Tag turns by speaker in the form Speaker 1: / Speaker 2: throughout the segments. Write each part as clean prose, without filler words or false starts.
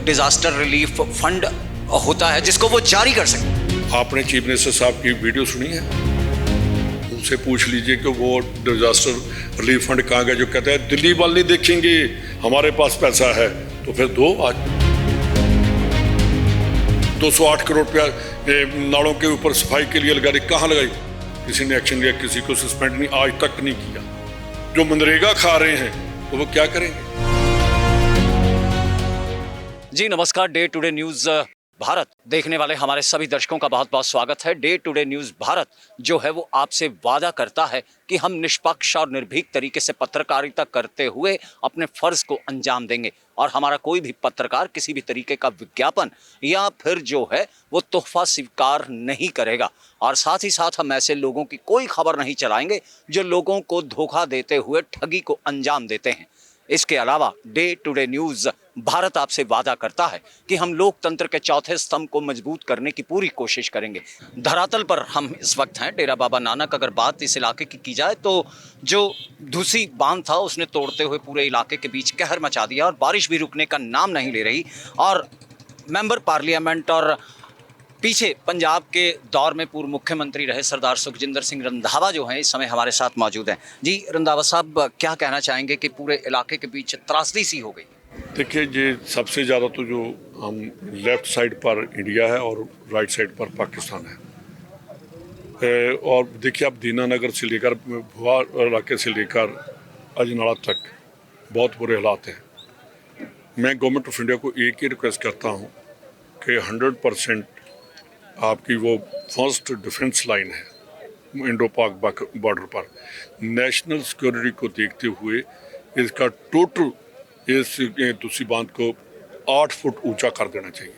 Speaker 1: Disaster relief fund होता है जिसको वो जारी कर सके।
Speaker 2: आपने चीफ मिनिस्टर साहब की वीडियो सुनी है? उनसे पूछ लीजिए कि वो डिजास्टर रिलीफ फंड कहाँ गया जो कहता है दिल्ली वाले नहीं देखेंगे, हमारे पास पैसा है। तो फिर दो। आज 208 करोड़ रुपया नालों के ऊपर सफाई के लिए लगा दी, कहाँ लगाई? किसी ने एक्शन लिया? किसी को सस्पेंड नहीं, आज तक नहीं किया। जो मनरेगा खा रहे हैं तो वो क्या करेंगे?
Speaker 1: जी नमस्कार, डे टुडे न्यूज़ भारत देखने वाले हमारे सभी दर्शकों का बहुत बहुत स्वागत है। डे टुडे न्यूज़ भारत जो है वो आपसे वादा करता है कि हम निष्पक्ष और निर्भीक तरीके से पत्रकारिता करते हुए अपने फर्ज को अंजाम देंगे और हमारा कोई भी पत्रकार किसी भी तरीके का विज्ञापन या फिर जो है वो तोहफा स्वीकार नहीं करेगा। और साथ ही साथ हम ऐसे लोगों की कोई खबर नहीं चलाएंगे जो लोगों को धोखा देते हुए ठगी को अंजाम देते हैं। इसके अलावा डे टुडे न्यूज़ भारत आपसे वादा करता है कि हम लोकतंत्र के चौथे स्तंभ को मजबूत करने की पूरी कोशिश करेंगे। धरातल पर हम इस वक्त हैं डेरा बाबा नानक। अगर बात इस इलाके की जाए तो जो धुसी बांध था उसने तोड़ते हुए पूरे इलाके के बीच कहर मचा दिया और बारिश भी रुकने का नाम नहीं ले रही। और मेंबर पार्लियामेंट और पीछे पंजाब के दौर में पूर्व मुख्यमंत्री रहे सरदार सुखजिंदर सिंह रंधावा जो हैं इस समय हमारे साथ मौजूद हैं। जी रंधावा साहब, क्या कहना चाहेंगे कि पूरे इलाके के बीच त्रासदी सी हो गई?
Speaker 2: देखिए, ये सबसे ज़्यादा तो जो हम लेफ्ट साइड पर इंडिया है और राइट साइड पर पाकिस्तान है। और देखिए, अब दीनानगर से लेकर भुआ इलाके से लेकर अजनाला तक बहुत बुरे हालात हैं। मैं गवर्नमेंट ऑफ इंडिया को एक ही रिक्वेस्ट करता हूँ कि 100% आपकी वो फर्स्ट डिफेंस लाइन है इंडो पाक बॉर्डर पर, नेशनल सिक्योरिटी को देखते हुए इसका टोटल इस दूसरी बांध को 8 फुट ऊंचा कर देना चाहिए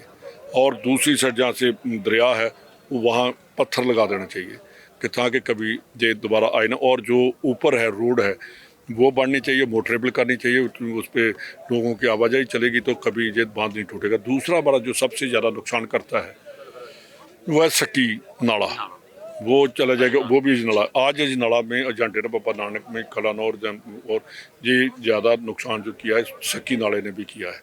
Speaker 2: और दूसरी साइड जहाँ से दरिया है वहाँ पत्थर लगा देना चाहिए कि ताकि कभी ये दोबारा आए ना। और जो ऊपर है रोड है वो बढ़नी चाहिए, मोटरेबल करनी चाहिए, उस पर लोगों की आवाजाही चलेगी तो कभी ये बांध नहीं टूटेगा। दूसरा बड़ा जो सबसे ज़्यादा नुकसान करता है वो है सक्की नाला, वो चला जाएगा। वो भी अजनाला, आज अजनाला में जहाँ डेरा बाबा नानक में कलानौर और ये ज़्यादा नुकसान जो किया है सक्की नाले ने भी किया है।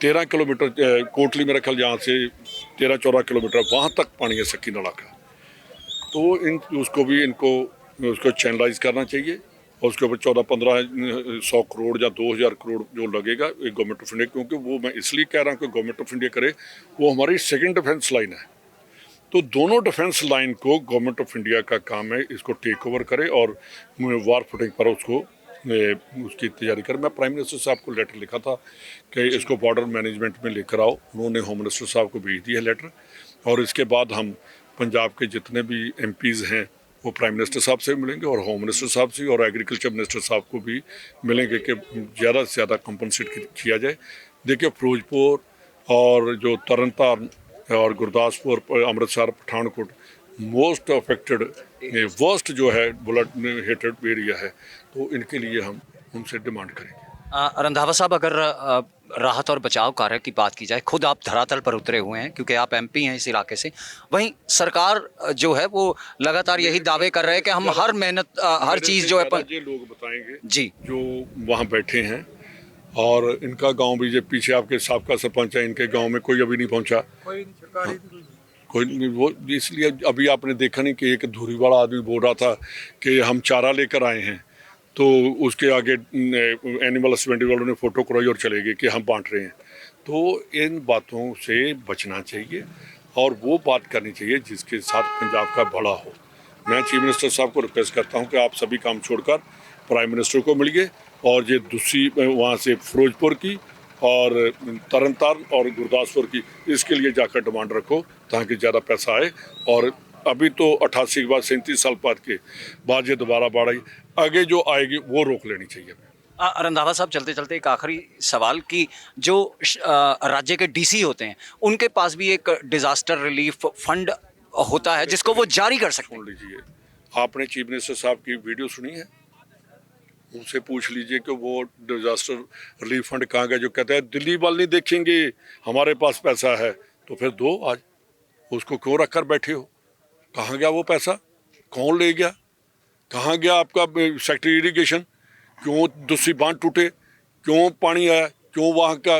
Speaker 2: 13 किलोमीटर कोटली मेरा ख्याल यहाँ से 13-14 किलोमीटर वहाँ तक पानी है सक्की नाला का। तो उसको भी उसको चैनलाइज करना चाहिए और उसके ऊपर 14-15-100 करोड़ या 2000 करोड़ जो लगेगा गवर्नमेंट ऑफ इंडिया, क्योंकि वो मैं इसलिए कह रहा हूँ कि गवर्नमेंट ऑफ इंडिया करे, वो हमारी सेकेंड डिफेंस लाइन है। तो दोनों डिफेंस लाइन को गवर्नमेंट ऑफ इंडिया का काम है इसको टेक ओवर करे और वार फुटिंग पर उसकी तैयारी करे। मैं प्राइम मिनिस्टर साहब को लेटर लिखा था कि इसको बॉर्डर मैनेजमेंट में लेकर आओ, उन्होंने होम मिनिस्टर साहब को भेज दिया लेटर। और इसके बाद हम पंजाब के जितने भी MPs हैं वो प्राइम मिनिस्टर साहब से मिलेंगे और होम मिनिस्टर साहब से और एग्रीकल्चर मिनिस्टर साहब को भी मिलेंगे कि ज़्यादा से ज़्यादा कंपनसेट किया जाए। देखिए, फिरोजपुर और जो तरनतारन और Gurdaspur, Amritsar, Pathankot most affected worst जो है ब्लड हेटेड एरिया है, तो इनके लिए हम उनसे डिमांड करेंगे।
Speaker 1: रंधावा साहब, अगर राहत और बचाव कार्य की बात की जाए, खुद आप धरातल पर उतरे हुए हैं क्योंकि आप MP हैं इस इलाके से, वहीं सरकार जो है वो लगातार यही दावे कर रहे हैं कि हम हर मेहनत हर चीज़ जो है
Speaker 2: ये लोग बताएंगे
Speaker 1: जी जो
Speaker 2: वहाँ बैठे हैं। और इनका गांव भी जो पीछे आपके साबका सरपंच है, इनके गांव में कोई अभी नहीं पहुंचा, कोई नहीं। वो इसलिए अभी आपने देखा नहीं कि एक धुरी वाला आदमी बोल रहा था कि हम चारा लेकर आए हैं, तो उसके आगे एनिमल हस्बेंड्री वालों ने फ़ोटो कराई और चले गए कि हम बांट रहे हैं। तो इन बातों से बचना चाहिए और वो बात करनी चाहिए जिसके साथ पंजाब का भला हो। मैं चीफ मिनिस्टर साहब को रिक्वेस्ट करता हूँ कि आप सभी काम छोड़कर प्राइम मिनिस्टर को मिलिए और ये दूसरी वहाँ से फिरोजपुर की और तरनतारन और गुरदासपुर की इसके लिए जाकर डिमांड रखो ताकि ज़्यादा पैसा आए। और अभी तो 88 के बाद 37 साल बाद ये दोबारा बाढ़ आई, आगे जो आएगी वो रोक लेनी चाहिए।
Speaker 1: रंधावा साहब, चलते चलते एक आखिरी सवाल कि जो राज्य के DC होते हैं उनके पास भी एक डिजास्टर रिलीफ फंड होता है जिसको वो जारी कर सकते हैं।
Speaker 2: सुन लीजिए, आपने चीफ मिनिस्टर साहब की वीडियो सुनी है? उनसे पूछ लीजिए कि वो डिजास्टर रिलीफ फंड कहाँ गया जो कहता है दिल्ली वाले नहीं देखेंगे, हमारे पास पैसा है। तो फिर दो। आज उसको क्यों रख कर बैठे हो? कहाँ गया वो पैसा? कौन ले गया? कहाँ गया आपका सेक्रेटरी इरिगेशन? क्यों दूसरी बांध टूटे? क्यों पानी आया? क्यों वहाँ का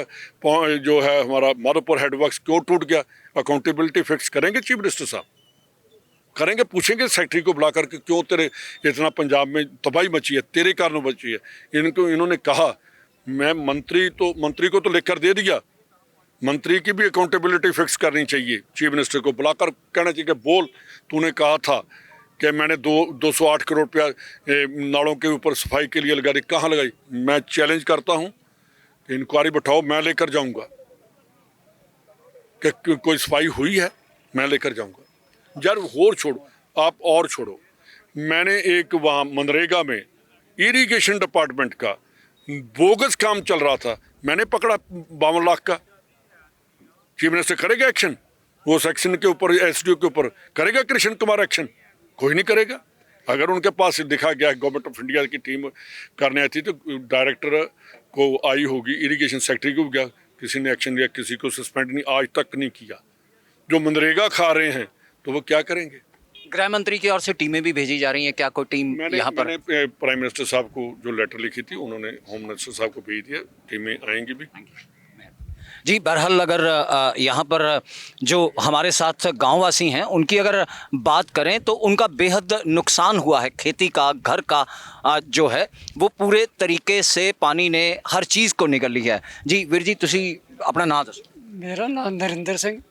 Speaker 2: जो है हमारा माधोपुर हेडवर्क्स क्यों टूट गया, अकाउंटेबिलिटी फिक्स करेंगे चीफ मिनिस्टर साहब, करेंगे, पूछेंगे सेक्रेटरी को बुला करके क्यों तेरे इतना पंजाब में तबाही मची है, तेरे कारणों मची है। इन्होंने कहा, मैं मंत्री को तो लिखकर दे दिया, मंत्री की भी अकाउंटेबिलिटी फिक्स करनी चाहिए, चीफ मिनिस्टर को बुलाकर कहना चाहिए कि बोल, तूने कहा था कि मैंने 208 करोड़ रुपया नालों के ऊपर सफाई के लिए लगा दी, कहाँ लगाई। मैं चैलेंज करता हूँ कि इंक्वायरी बैठाओ, मैं लेकर जाऊँगा कि कोई सफाई हुई है, मैं लेकर जाऊँगा। यार और छोड़ो, आप और छोड़ो, मैंने एक वहाँ मनरेगा में इरिगेशन डिपार्टमेंट का बोगस काम चल रहा था, मैंने पकड़ा 52 लाख का। चीफ मिनिस्टर करेगा एक्शन, वो सेक्शन के ऊपर एसडीओ के ऊपर करेगा कृष्ण कुमार एक्शन? कोई नहीं करेगा। अगर उनके पास दिखा गया गवर्नमेंट ऑफ इंडिया की टीम करने आई थी तो डायरेक्टर को आई होगी, इरिगेशन सेक्रेटरी को गया, किसी ने एक्शन लिया, किसी को सस्पेंड नहीं आज तक नहीं किया। जो मनरेगा खा रहे हैं तो वो क्या करेंगे?
Speaker 1: गृह मंत्री की ओर से टीमें भी भेजी जा रही हैं, क्या कोई टीम यहाँ पर?
Speaker 2: मैंने प्राइम मिनिस्टर साहब को जो लेटर लिखी थी, उन्होंने होम मिनिस्टर साहब को भेज दिया, टीमें आएंगी भी।
Speaker 1: जी, बहरहाल अगर यहाँ पर जो हमारे साथ गांववासी हैं उनकी अगर बात करें तो उनका बेहद नुकसान हुआ है, खेती का, घर का जो है वो पूरे तरीके से पानी ने हर चीज़ को निगल लिया है। जी वीर जी, तुसी अपना नाम दसो।
Speaker 3: मेरा नाम नਰਿੰਦਰ ਸਿੰਘ,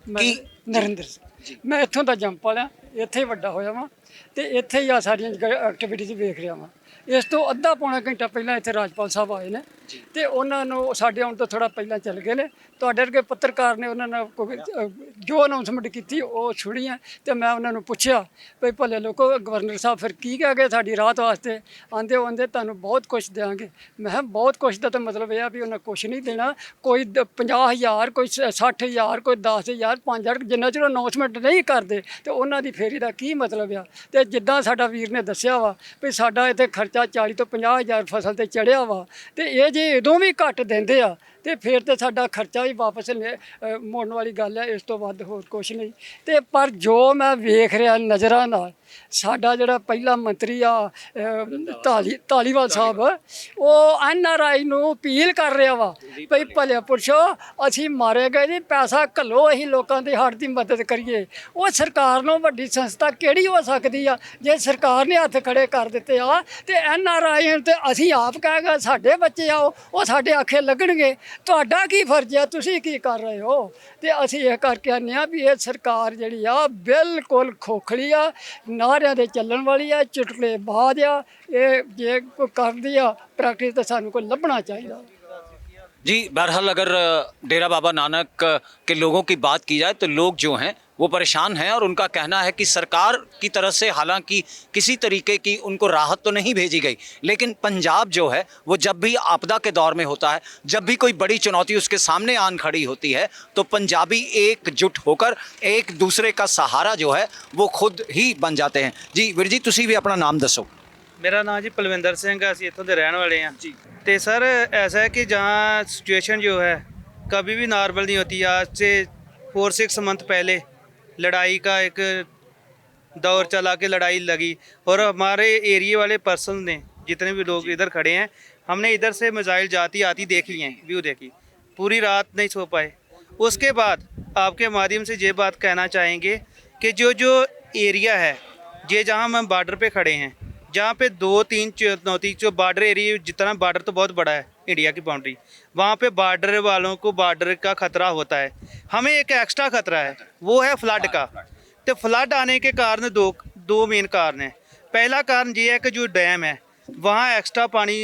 Speaker 3: ਮੈਂ
Speaker 1: ਕੀ?
Speaker 3: ਨਰਿੰਦਰ ਸਿੰਘ, ਮੈਂ ਇੱਥੋਂ ਦਾ ਜੰਪ ਵਾਲਿਆ, ਇੱਥੇ ਹੀ ਵੱਡਾ ਹੋਇਆ ਵਾਂ ਤੇ ਇੱਥੇ ਹੀ ਆ ਸਾਰੀਆਂ ਐਕਟੀਵਿਟੀਜ਼ ਵੇਖ ਰਿਹਾ ਵਾਂ। ਇਸ ਤੋਂ ਅੱਧਾ ਪੌਣਾ ਘੰਟਾ ਪਹਿਲਾਂ ਇੱਥੇ ਰਾਜਪਾਲ ਸਾਹਿਬ ਆਏ ਨੇ ਤੇ ਉਹਨਾਂ ਨੂੰ ਸਾਡੇ ਆਉਣ ਤੋਂ ਥੋੜਾ ਪਹਿਲਾਂ ਚੱਲ ਗਏ ਨੇ। ਤੁਹਾਡੇ ਵਰਗੇ ਪੱਤਰਕਾਰ ਨੇ ਉਹਨਾਂ ਨਾਲ ਜੋ ਅਨਾਉਂਸਮੈਂਟ ਕੀਤੀ ਉਹ ਸੁਣੀ ਹੈ ਤੇ ਮੈਂ ਉਹਨਾਂ ਨੂੰ ਪੁੱਛਿਆ ਵੀ ਭਲੇ ਲੋਕੋ ਗਵਰਨਰ ਸਾਹਿਬ ਫਿਰ ਕੀ ਕਹਿ ਗਏ ਸਾਡੀ ਰਾਹਤ ਵਾਸਤੇ? ਆਂਦੇ ਤੁਹਾਨੂੰ ਬਹੁਤ ਕੁਛ ਦਿਆਂਗੇ। ਮੈਂ ਕਿਹਾ ਬਹੁਤ ਕੁਛ ਦਾ ਤਾਂ ਮਤਲਬ ਇਹ ਆ ਵੀ ਉਹਨਾਂ ਕੁਛ ਨਹੀਂ ਦੇਣਾ, ਕੋਈ 50,000, ਕੋਈ 60,000, ਕੋਈ 10,000, 5,000, ਜਿੰਨਾ ਚਿਰ ਅਨਾਉਂਸਮੈਂਟ ਨਹੀਂ ਕਰਦੇ ਤੇ ਉਹਨਾਂ ਦੀ ਫੇਰੀ ਦਾ ਕੀ ਮਤਲਬ ਆ। ਤੇ ਜਿੱਦਾਂ ਸਾਡਾ ਵੀਰ ਨੇ ਦੱਸਿਆ ਵਾ ਵੀ ਸਾਡਾ ਇੱਥੇ ਖਰਚਾ 40 ਤੋਂ 50,000 ਫਸਲ ਤੇ ਚੜਿਆ ਵਾ ਤੇ ਇਹ ਜੇ ਉਦੋਂ ਵੀ ਘੱਟ ਦਿੰਦੇ ਆ ਤੇ ਫਿਰ ਤੇ ਸਾਡਾ ਖਰਚਾ ਵੀ ਵਾਪਸ ਮੋੜਨ ਵਾਲੀ ਗੱਲ ਹੈ, ਇਸ ਤੋਂ ਵੱਧ ਹੋਰ ਕੁਛ ਨਹੀਂ। ਤੇ ਪਰ ਜੋ ਮੈਂ ਵੇਖ ਰਿਹਾ ਨਜ਼ਰਾਂ ਨਾਲ, ਸਾਡਾ ਜਿਹੜਾ ਪਹਿਲਾ ਮੰਤਰੀ ਆ ਧਾਲੀਵਾਲ ਸਾਹਿਬ, ਉਹ NRI ਨੂੰ ਅਪੀਲ ਕਰ ਰਿਹਾ ਵਾ ਭਈ ਭਲੇ ਪੁਰਸ਼ੋ ਅਸੀਂ ਮਾਰੇ ਗਏ ਜੀ, ਪੈਸਾ ਘੱਲੋ, ਅਸੀਂ ਲੋਕਾਂ ਦੀ ਹੜ੍ਹ ਦੀ ਮਦਦ ਕਰੀਏ। ਉਹ ਸਰਕਾਰ ਨੂੰ ਵੱਡੀ ਸੰਸਥਾ ਕਿਹੜੀ ਹੋ ਸਕਦੀ ਆ ਜੇ ਸਰਕਾਰ ਨੇ ਹੱਥ ਖੜੇ ਕਰ ਦਿੱਤੇ ਆ ਤੇ NRI ਤੇ ਅਸੀਂ ਆਪ ਕਹਾਂਗੇ ਸਾਡੇ ਬੱਚੇ ਆਓ ਉਹ ਸਾਡੇ ਆਖੇ ਲੱਗਣਗੇ। ਤੁਹਾਡਾ ਕੀ ਫਰਜ਼ ਆ, ਤੁਸੀਂ ਕੀ ਕਰ ਰਹੇ ਹੋ? ਤੇ ਅਸੀਂ ਇਹ ਕਰਕੇ ਆਨੇ ਆ ਵੀ ਇਹ ਸਰਕਾਰ ਜਿਹੜੀ ਆ ਬਿਲਕੁਲ ਖੋਖਲੀ ਆ, ਨਾਰਿਆਂ ਦੇ ਚੱਲਣ ਵਾਲੀ ਆ, ਚੁਟਕਲੇ ਬਾਜ਼ ਆ। ਇਹ ਜੇ ਕੋਈ ਕਰਦੀ ਆ ਪ੍ਰੈਕਟਿਸ ਤਾਂ ਸਾਨੂੰ ਕੋਈ ਲੱਭਣਾ ਚਾਹੀਦਾ।
Speaker 1: जी, बहरहाल अगर डेरा बाबा नानक के लोगों की बात की जाए तो लोग जो हैं वो परेशान हैं और उनका कहना है कि सरकार की तरफ से हालांकि किसी तरीके की उनको राहत तो नहीं भेजी गई, लेकिन पंजाब जो है वो जब भी आपदा के दौर में होता है, जब भी कोई बड़ी चुनौती उसके सामने आन खड़ी होती है तो पंजाबी एकजुट होकर एक दूसरे का सहारा जो है वो खुद ही बन जाते हैं। जी वीर जी, तुसी भी अपना नाम दसो।
Speaker 4: मेरा नाम जी पलविंदर सिंह है, ਅਸੀਂ ਇੱਥੋਂ ਦੇ ਰਹਿਣ ਵਾਲੇ हैं जी। तो सर ऐसा है कि जहाँ सिचुएशन जो है कभी भी नॉर्मल नहीं होती। आज से 4-6 मंथ पहले लड़ाई का एक दौर चला के लड़ाई लगी और हमारे एरिया वाले पर्सन ने, जितने भी लोग इधर खड़े हैं, हमने इधर से मिसाइल जाती आती देख ली हैं, व्यू देखी, पूरी रात नहीं सो पाए। उसके बाद आपके माध्यम से ये बात कहना चाहेंगे कि जो एरिया है ये जहाँ हम बॉर्डर पे खड़े हैं, जहाँ पे 2-3 चुनौती, जो बॉर्डर एरिया, जितना बॉर्डर तो बहुत बड़ा है इंडिया की बाउंड्री, वहाँ पे बॉर्डर वालों को बॉर्डर का खतरा होता है। हमें एक एक्स्ट्रा खतरा है, वो है फ्लड का। तो फ्लड आने के कारण दो मेन कारण हैं। पहला कारण ये है कि जो डैम है वहाँ एक्स्ट्रा पानी,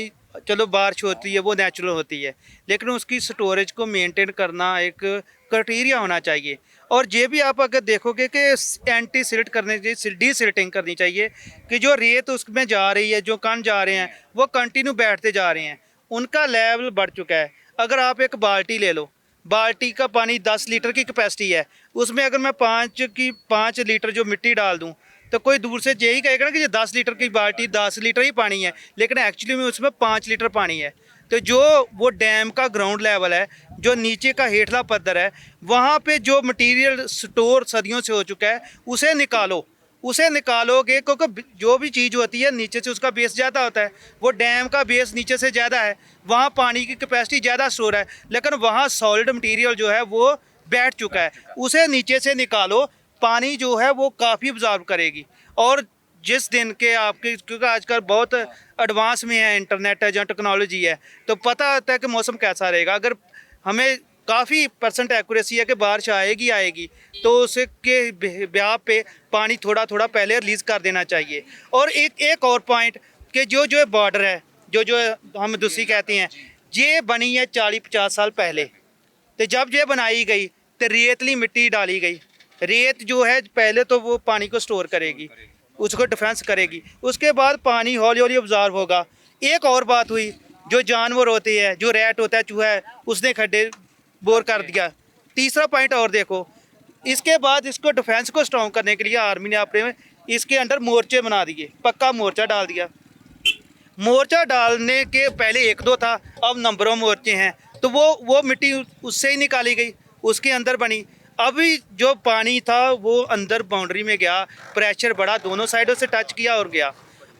Speaker 4: चलो बारिश होती है वो नेचुरल होती है, लेकिन उसकी स्टोरेज को मेंटेन करना एक क्राइटेरिया होना चाहिए। और ये भी आप अगर देखोगे कि एंटी सिल्ट करने चाहिए, डी सिल्टिंग करनी चाहिए कि जो रेत उसमें जा रही है, जो कण जा रहे हैं वो कंटिन्यू बैठते जा रहे हैं, उनका लेवल बढ़ चुका है। अगर आप एक बाल्टी ले लो, बाल्टी का पानी 10 लीटर की कैपेसिटी है, उसमें अगर मैं 5 लीटर जो मिट्टी डाल दूँ तो कोई दूर से यही कहेगा ना कि ये 10 लीटर की बाल्टी 10 लीटर ही पानी है, लेकिन एक्चुअली में उसमें 5 लीटर पानी है। तो जो वो डैम का ग्राउंड लेवल है, जो नीचे का हेठला पद्धर है, वहाँ पे जो मटेरियल स्टोर सदियों से हो चुका है उसे निकालो, उसे निकालोगे, क्योंकि जो भी चीज़ होती है नीचे से उसका बेस ज़्यादा होता है। वो डैम का बेस नीचे से ज़्यादा है, वहाँ पानी की कैपेसिटी ज़्यादा स्टोर है, लेकिन वहाँ सॉलिड मटेरियल जो है वो बैठ चुका है। उसे नीचे से निकालो, पानी जो है वो काफ़ी ऑब्जॉर्व करेगी। और जिस दिन के आपके, क्योंकि आजकल बहुत एडवांस में है, इंटरनेट है, जहाँ टेक्नोलॉजी है, तो पता होता है कि मौसम कैसा रहेगा। अगर हमें काफ़ी परसेंट एक्यूरेसी है कि बारिश आएगी आएगी, तो उसके ब्याह पे पानी थोड़ा थोड़ा पहले रिलीज़ कर देना चाहिए। और एक और पॉइंट कि जो बॉर्डर है, जो हम दूसरी कहते हैं, ये बनी है 40-50 साल पहले। तो जब ये बनाई गई तो रेतली मिट्टी डाली गई। रेत जो है पहले तो वो पानी को स्टोर करेगी, उसको डिफेंस करेगी, उसके बाद पानी हौली हौली ऑब्जॉर्व होगा। एक और बात हुई, जो जानवर होते हैं, जो रैट होता है, चूहा है, उसने खड्डे बोर कर दिया। तीसरा पॉइंट और देखो, इसके बाद इसको डिफेंस को स्ट्रॉन्ग करने के लिए आर्मी ने अपने इसके अंदर मोर्चे बना दिए, पक्का मोर्चा डाल दिया। मोर्चा डालने के पहले 1-2 था, अब नंबरों मोर्चे हैं, तो वो मिट्टी उससे ही निकाली गई, उसके अंदर बनी। अभी जो पानी था वो अंदर बाउंड्री में गया, प्रेशर बढ़ा, दोनों साइडों से टच किया और गया।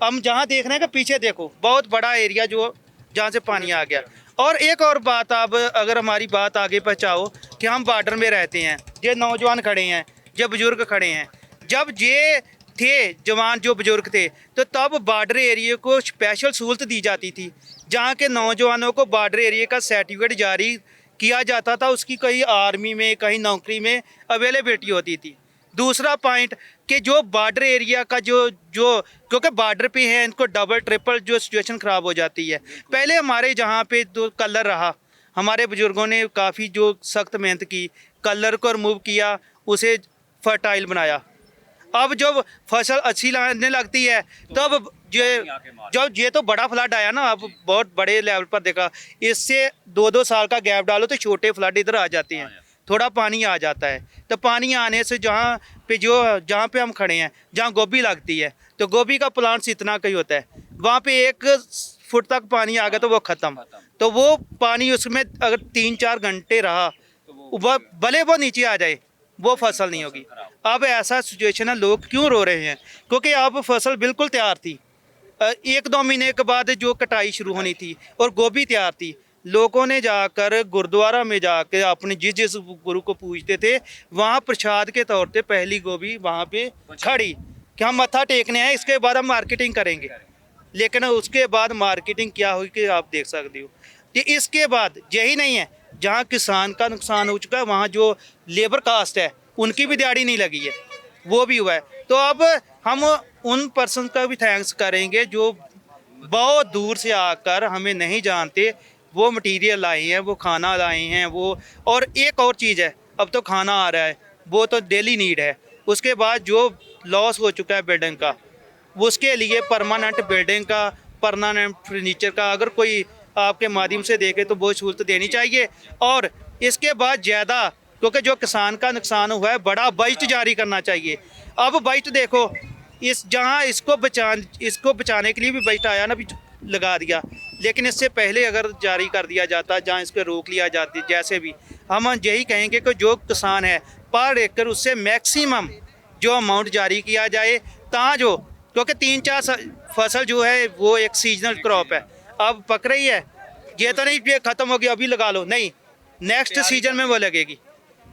Speaker 4: हम जहाँ देख रहे हैं कि पीछे देखो, बहुत बड़ा एरिया जो जहाँ से पानी आ गया। और एक और बात, आप अगर हमारी बात आगे पहुँचाओ कि हम बॉर्डर में रहते हैं, ये नौजवान खड़े हैं, ये बुजुर्ग खड़े हैं, जब ये थे जवान, जो बुजुर्ग थे, तो तब बॉर्डर एरिया को स्पेशल सहूलत दी जाती थी, जहाँ के नौजवानों को बॉर्डर एरिया का सर्टिफिकेट जारी किया जाता था, उसकी कहीं आर्मी में, कहीं नौकरी में अवेलेबिलिटी होती थी। दूसरा पॉइंट कि जो बॉर्डर एरिया का जो क्योंकि बॉर्डर पे है, इनको डबल ट्रिपल जो सिचुएशन ख़राब हो जाती है। पहले हमारे जहाँ पे तो कलर रहा, हमारे बुजुर्गों ने काफ़ी जो सख्त मेहनत की, कलर को रिमूव किया, उसे फर्टाइल बनाया। अब जब फसल अच्छी लगने लगती है, तब जब ये तो बड़ा फ्लड आया ना, अब बहुत बड़े लेवल पर देखा, इससे 2-2 साल का गैप डालो तो छोटे फ्लड इधर आ जाते हैं, थोड़ा पानी आ जाता है। तो पानी आने से जहाँ पे हम खड़े हैं, जहाँ गोभी लगती है, तो गोभी का प्लांट्स इतना कहीं होता है, वहाँ पे 1 फुट तक पानी आ गया तो वो ख़त्म। तो वो पानी उसमें अगर 3-4 घंटे रहा, भले वो नीचे आ जाए, वो फसल नहीं होगी। अब ऐसा सिचुएशन है, लोग क्यों रो रहे हैं? क्योंकि अब फसल बिल्कुल तैयार थी, 1-2 महीने के बाद जो कटाई शुरू होनी थी और गोभी तैयार थी। लोगों ने जाकर गुरुद्वारा में जाकर अपने जिस गुरु को पूजते थे, वहाँ प्रसाद के तौर पे पहली गोभी वहाँ पे खड़ी कि हम मत्था टेकने हैं, इसके बाद हम मार्केटिंग करेंगे। लेकिन उसके बाद मार्केटिंग क्या हुई कि आप देख सकते हो। तो इसके बाद यही नहीं है, जहाँ किसान का नुकसान हो चुका है, वहाँ जो लेबर कास्ट है उनकी भी दिहाड़ी नहीं लगी है, वो भी हुआ है। तो अब हम उन पर्सन का भी थैंक्स करेंगे जो बहुत दूर से आकर, हमें नहीं जानते, वो मटेरियल लाए हैं, वो खाना लाए हैं, वो। और एक और चीज़ है, अब तो खाना आ रहा है, वो तो डेली नीड है। उसके बाद जो लॉस हो चुका है बिल्डिंग का, उसके लिए परमानेंट बिल्डिंग का, परमानेंट फर्नीचर का अगर कोई आपके माध्यम से देखे तो वो सहूलत देनी चाहिए। और इसके बाद ज़्यादा, क्योंकि जो किसान का नुकसान हुआ है, बड़ा बजट जारी करना चाहिए। अब बजट देखो, जहाँ इसको बचाने के लिए भी बजट आया ना, भी लगा दिया, लेकिन इससे पहले अगर जारी कर दिया जाता, जहाँ इसको रोक लिया जाती, जैसे भी हम यही कहेंगे कि जो किसान है पर एकड़ उससे मैक्सिमम जो अमाउंट जारी किया जाए, जो क्योंकि 3-4 फसल जो है वो एक सीजनल क्रॉप है, अब पक रही है, ये तो नहीं ये ख़त्म हो गया अभी लगा लो, नहीं, नेक्स्ट सीजन में वो लगेगी,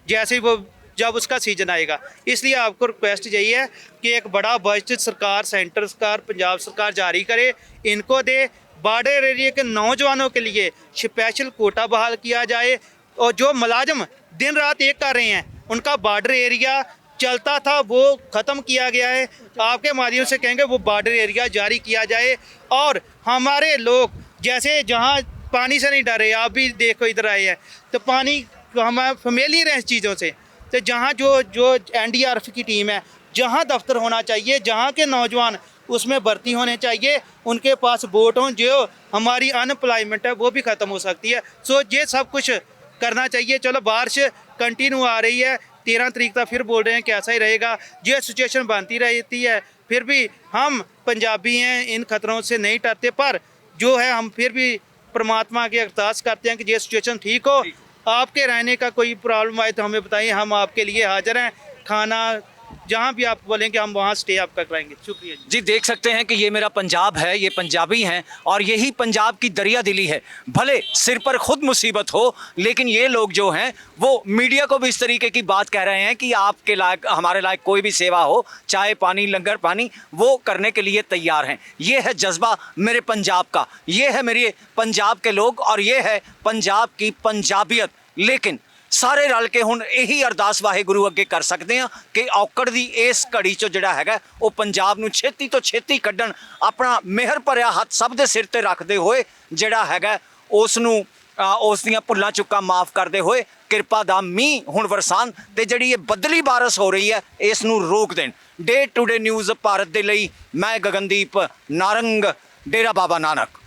Speaker 4: जैसे वो जब उसका सीजन आएगा। इसलिए आपको रिक्वेस्ट यही है कि एक बड़ा बजट सरकार, सेंटर सरकार, पंजाब सरकार जारी करे, इनको दे। बॉर्डर एरिया के नौजवानों के लिए स्पेशल कोटा बहाल किया जाए, और जो मुलाजिम दिन रात एक कर रहे हैं, उनका बॉर्डर एरिया चलता था वो ख़त्म किया गया है। आपके माध्यम से कहेंगे वो बॉर्डर एरिया जारी किया जाए। और हमारे लोग जैसे जहाँ पानी से नहीं डरे, आप भी देखो इधर आए हैं तो पानी हम फेमिलियर हैं इस चीज़ों से, तो जहाँ जो NDRF की टीम है, जहाँ दफ्तर होना चाहिए, जहाँ के नौजवान उसमें भर्ती होने चाहिए, उनके पास बोट हों, जो हमारी अनएम्प्लॉयमेंट है वो भी ख़त्म हो सकती है। सो ये सब कुछ करना चाहिए। चलो बारिश कंटिन्यू आ रही है, 13 तारीख तक फिर बोल रहे हैं कैसा ही रहेगा, ये सिचुएशन बनती रहती है, फिर भी हम पंजाबी हैं, इन खतरों से नहीं डरते, पर जो है हम फिर भी परमात्मा की अरदास करते हैं कि ये सिचुएशन ठीक हो। आपके रहने का कोई प्रॉब्लम आए तो हमें बताइए, हम आपके लिए हाजिर हैं, खाना जहाँ भी आप बोलेंगे हम वहाँ स्टे आपका कराएंगे। शुक्रिया जी।
Speaker 1: जी देख सकते हैं कि ये मेरा पंजाब है, ये पंजाबी हैं और यही पंजाब की दरिया दिली है। भले सिर पर खुद मुसीबत हो लेकिन ये लोग जो हैं वो मीडिया को भी इस तरीके की बात कह रहे हैं कि आपके लायक, हमारे लायक कोई भी सेवा हो, चाय पानी लंगर पानी, वो करने के लिए तैयार हैं। ये है जज्बा मेरे पंजाब का, ये है मेरे पंजाब के लोग और ये है पंजाब की पंजाबियत। लेकिन ਸਾਰੇ ਰਲ ਕੇ ਹੁਣ ਇਹੀ ਅਰਦਾਸ ਵਾਹਿਗੁਰੂ ਅੱਗੇ ਕਰ ਸਕਦੇ ਆ ਕਿ ਔਕੜ ਦੀ ਇਸ ਘੜੀ 'ਚੋਂ ਜਿਹੜਾ ਹੈਗਾ ਉਹ ਪੰਜਾਬ ਨੂੰ ਛੇਤੀ ਤੋਂ ਛੇਤੀ ਕੱਢਣ, ਆਪਣਾ ਮਿਹਰ ਭਰਿਆ ਹੱਥ ਸਭ ਦੇ ਸਿਰ ਤੇ ਰੱਖਦੇ ਹੋਏ ਜਿਹੜਾ ਹੈਗਾ ਉਸ ਨੂੰ ਉਸ ਦੀਆਂ ਭੁੱਲਾਂ ਚੁੱਕਾਂ ਮਾਫ ਕਰਦੇ ਹੋਏ ਕਿਰਪਾ ਦਾ ਮੀਂਹ ਹੁਣ ਵਰਸਾਨ ਤੇ ਜਿਹੜੀ ਇਹ ਬੱਦਲੀ ਬਾਰਿਸ਼ ਹੋ ਰਹੀ ਹੈ ਇਸ ਨੂੰ ਰੋਕ ਦੇਣ। Day to day news Bharat ਦੇ ਲਈ ਮੈਂ ਗਗਨਦੀਪ ਨਾਰੰਗ, ਡੇਰਾ ਬਾਬਾ ਨਾਨਕ।